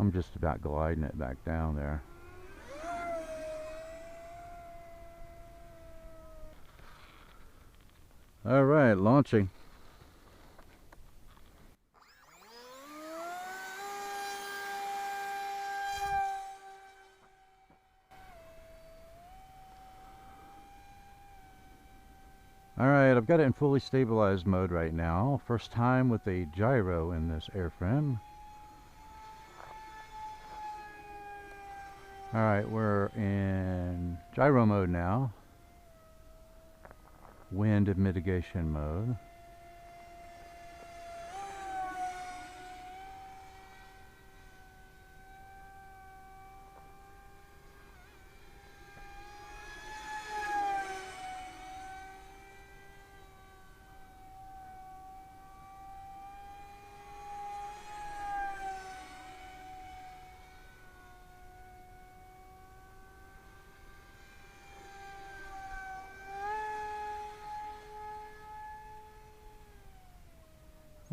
I'm just about gliding it back down there. All right, launching. Alright, I've got it in fully stabilized mode right now. First time with a gyro in this airframe. Alright, we're in gyro mode now. Wind mitigation mode.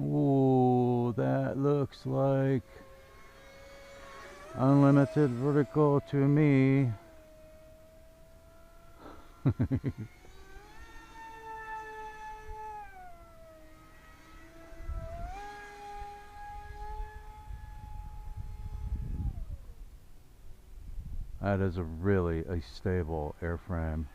Ooh, that looks like unlimited vertical to me. That is really a stable airframe.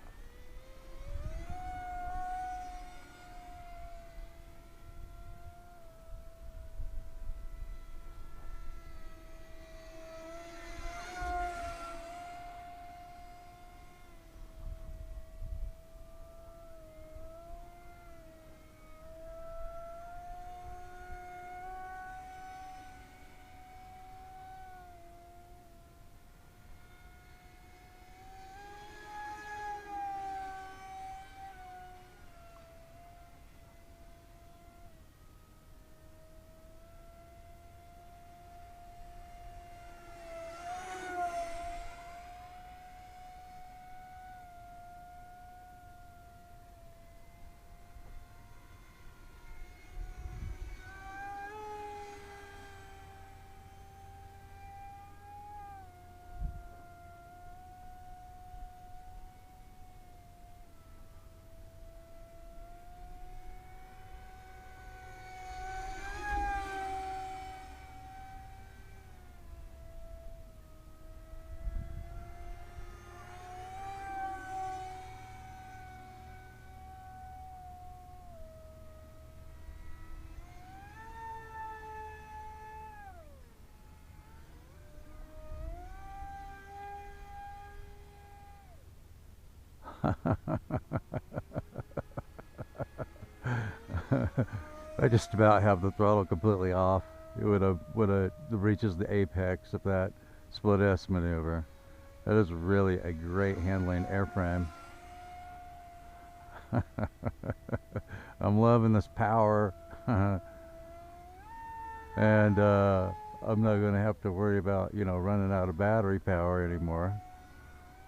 I just about have the throttle completely off. It would have reaches the apex of that split S maneuver. That is really a great handling airframe. I'm loving this power. And I'm not going to have to worry about, you know, running out of battery power anymore.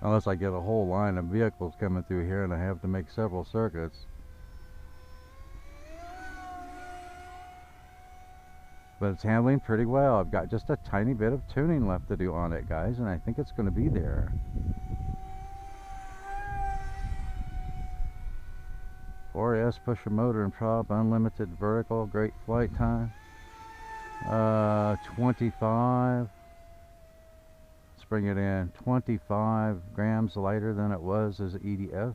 Unless I get a whole line of vehicles coming through here and I have to make several circuits. But it's handling pretty well. I've got just a tiny bit of tuning left to do on it, guys, and I think it's going to be there. S pusher motor and prop, unlimited vertical, great flight time. 25. Let's bring it in. 25 grams lighter than it was as EDF.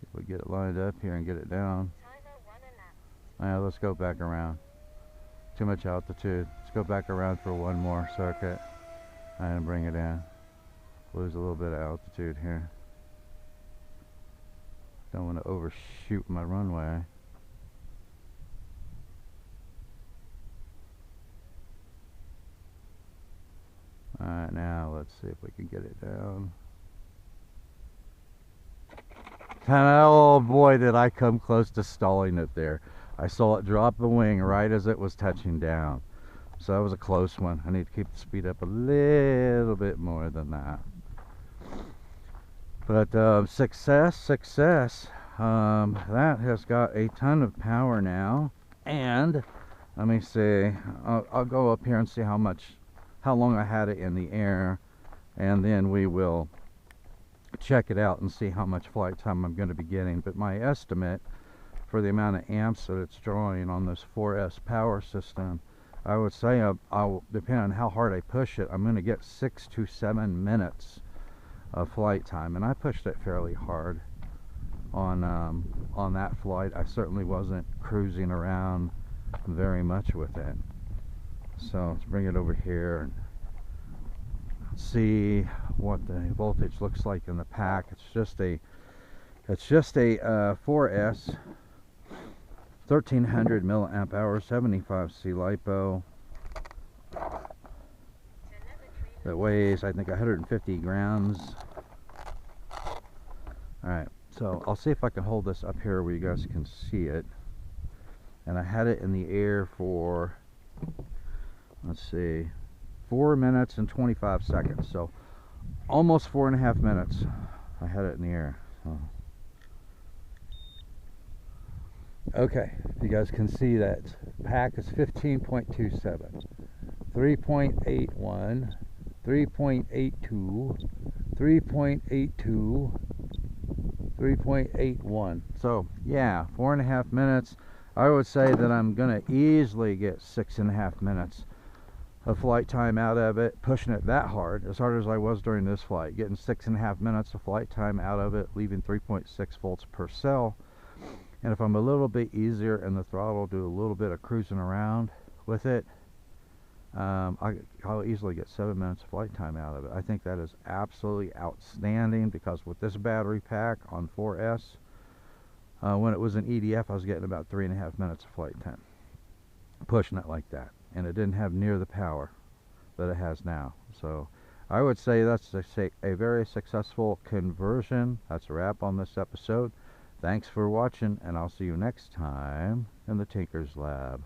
If we get it lined up here and get it down. Now let's go back around. Too much altitude. Let's go back around for one more circuit and bring it in. Lose a little bit of altitude here. Don't want to overshoot my runway. Alright, now let's see if we can get it down. And oh boy, did I come close to stalling it there. I saw it drop the wing right as it was touching down. So that was a close one. I need to keep the speed up a little bit more than that. But success. That has got a ton of power now. And Let me see. I'll go up here and see how long I had it in the air, and then we will check it out and see how much flight time I'm going to be getting. But my estimate for the amount of amps that it's drawing on this 4S power system, I would say I'll depending on how hard I push it, I'm going to get 6 to 7 minutes of flight time, and I pushed it fairly hard on that flight. I certainly wasn't cruising around very much with it. So let's bring it over here and see what the voltage looks like in the pack. It's just a 4S 1300 milliamp hour 75C LiPo that weighs, I think, 150 grams. Alright, so I'll see if I can hold this up here where you guys can see it. And I had it in the air for, let's see, 4 minutes and 25 seconds. So almost 4.5 minutes I had it in the air. So. Okay, if you guys can see, that pack is 15.27, 3.81, 3.82, 3.82, 3.81. So yeah, 4.5 minutes. I would say that I'm gonna easily get 6.5 minutes of flight time out of it, pushing it that hard as I was during this flight, getting 6.5 minutes of flight time out of it, leaving 3.6 volts per cell. And if I'm a little bit easier in the throttle, do a little bit of cruising around with it, I'll easily get 7 minutes of flight time out of it. I think that is absolutely outstanding, because with this battery pack on 4S, when it was an EDF, I was getting about 3.5 minutes of flight time pushing it like that, and it didn't have near the power that it has now. So I would say that's a very successful conversion. That's a wrap on this episode. Thanks for watching, and I'll see you next time in the Tinkerz Lab.